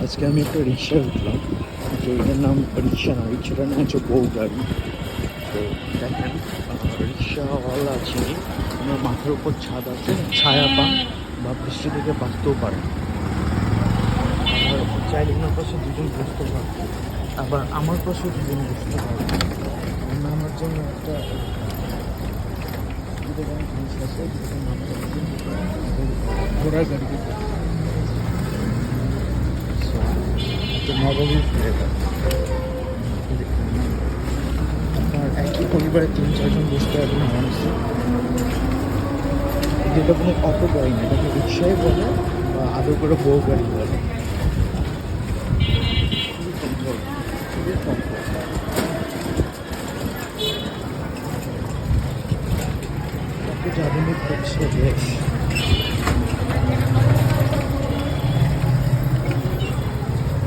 আজকে আমি একটা রিক্সায় উঠলাম, তো এটার নাম রিক্সা না, রিক্সাটার নাম হচ্ছে বউ গাড়ি। তো দেখেন, রিক্সাওয়ালা যিনি, ওনার মাথার উপর ছাদ আছে, ছায়া পান বা বৃষ্টি থেকে বাঁচতেও পারেন। আবার চাইলে ওনার পাশে দুজন বসতে পারবে, আবার আমার পাশেও দুজন বসতে পারবে। আমার জন্য একটা জিনিস আছে, যেটার নাম হচ্ছে ঘোড়ার গাড়িতে একটা নবমী ফ্লেভার। আপনার একই পরিবারে 3-4 জন বসতে পারবেন আরামসে। যেটা কোনো অটো গাড়ি না, এটাকে রিক্সাই বলে বা আদৌ করে বউ গাড়ি বলে।